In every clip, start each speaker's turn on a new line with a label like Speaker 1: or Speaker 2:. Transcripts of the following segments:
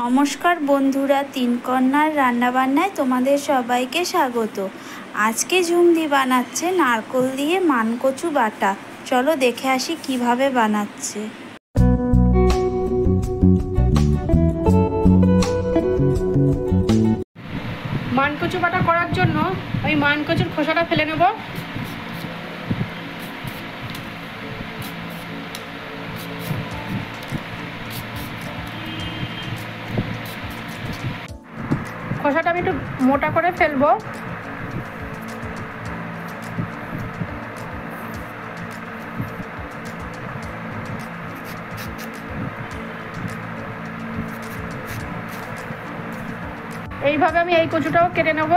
Speaker 1: নমস্কার বন্ধুরা, তিন কন্যার রান্নাবান্নায় তোমাদের সবাইকে স্বাগত। আজকে ঝুমদি বানাচ্ছে নারকোল দিয়ে মানকচু বাটা। চলো দেখে আসি কিভাবে বানাচ্ছে।
Speaker 2: মানকচু বাটা করার জন্য আমি মানকচুর খোসাটা ফেলে নেব। খোসাটা আমি একটু মোটা করে ফেলবো। এইভাবে আমি এই কচুটাও কেটে নেব।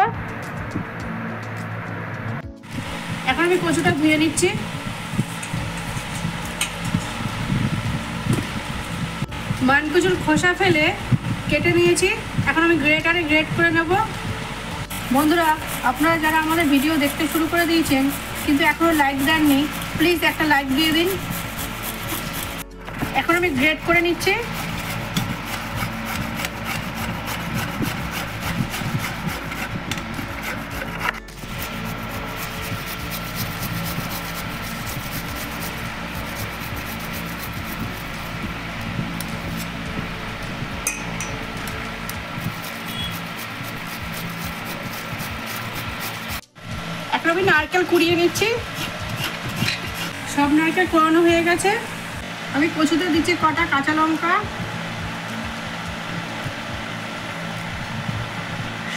Speaker 2: এখন আমি কচুটা ধুয়ে নিচ্ছি। মানকচুর খোসা ফেলে কেটে নিয়েছি। এখন আমি গ্রেটারে গ্রেট করে নেব। বন্ধুরা, আপনারা যারা আমাদের ভিডিও দেখতে শুরু করে দিয়েছেন কিন্তু এখনও লাইক দেননি, প্লিজ একটা লাইক দিয়ে দিন। এখন আমি গ্রেট করে নিচ্ছি। এখন আমি নারকেল কুড়িয়ে নিচ্ছি। সব নারকেল কোরানো হয়ে গেছে। আমি কচুতে দিচ্ছি কটা কাঁচা লঙ্কা,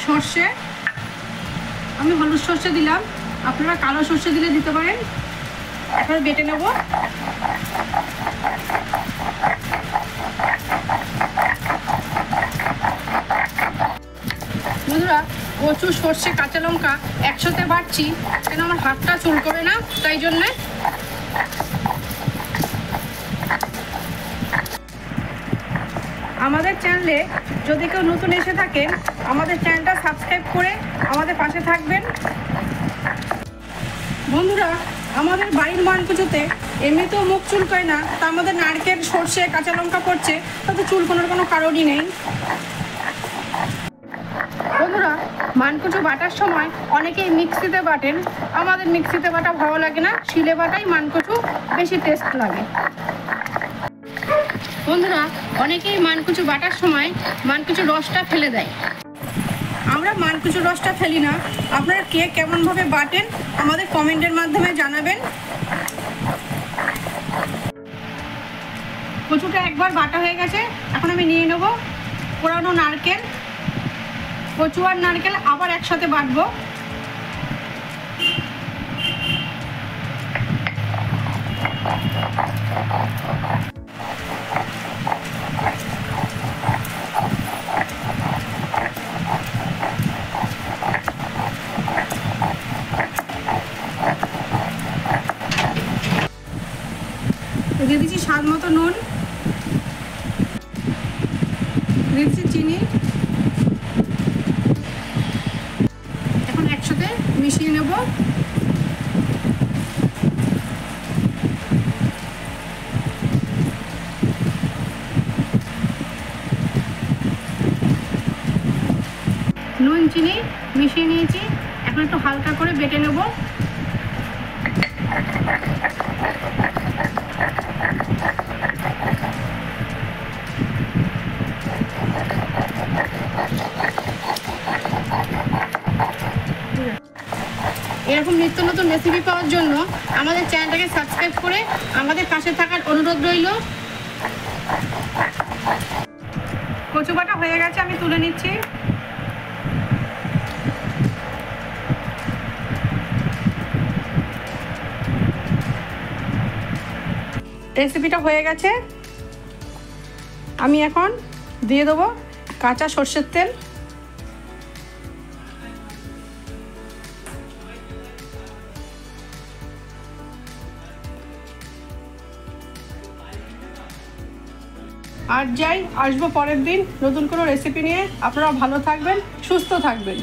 Speaker 2: সর্ষে, আমি হলুদ সর্ষে দিলাম, আপনারা কালো সর্ষে দিলে দিতে পারেন। এখন বেটে নেব। বন্ধুরা, কচু, সর্ষে, কাঁচা লঙ্কা একসাথে বাটছি কেন আমার হাতটা চুলকবে না, তাই জন্যে। আমাদের চ্যানেলে যদি কেউ নতুন এসে থাকেন, আমাদের চ্যানেলটা সাবস্ক্রাইব করে আমাদের পাশে থাকবেন। বন্ধুরা, আমাদের বাড়ির মানকচুতে এমনিতেও মুখ চুলকায় না, তা আমাদের নারকেল, সর্ষে, কাঁচা লঙ্কা পড়ছে, তাতে চুলকানোর কোনো কারণই নেই। বন্ধুরা, মানকচু বাটার সময় অনেকেই মিক্সিতে বাটেন। আমাদের মিক্সিতে বাটা ভালো লাগে না, শিলে বাটাই মানকচু বেশি টেস্ট লাগে। বন্ধুরা, অনেকেই মানকচু বাটার সময় মানকচুর রসটা ফেলে দেয়। আমরা মানকচুর রসটা ফেলি না। আপনারা কে কেমনভাবে বাটেন আমাদের কমেন্টের মাধ্যমে জানাবেন। কচুটা একবার বাটা হয়ে গেছে। এখন আমি নিয়ে নেব কোরানো নারকেল। কচু আর নারকেল আবার একসাথে বাটবো। দিয়ে দিচ্ছি স্বাদ মতো নুন, দিয়ে দিচ্ছি চিনি। এখন একসাথে মিশিয়ে নেব। নুন চিনি মিশিয়ে নিয়েছি। এখন একটু হালকা করে বেটে নেব। এরকম নিত্য নতুন রেসিপি পাওয়ার জন্য আমাদের চ্যানেলটাকে সাবস্ক্রাইব করে আমাদের পাশে থাকার অনুরোধ রইল। কচু বাটা হয়ে গেছে, আমি তুলে নিচ্ছি। রেসিপিটা হয়ে গেছে। আমি এখন দিয়ে দেবো কাঁচা সর্ষের তেল। আর যাই আসবো পরের দিন নতুন কোনো রেসিপি নিয়ে। আপনারা ভালো থাকবেন, সুস্থ থাকবেন।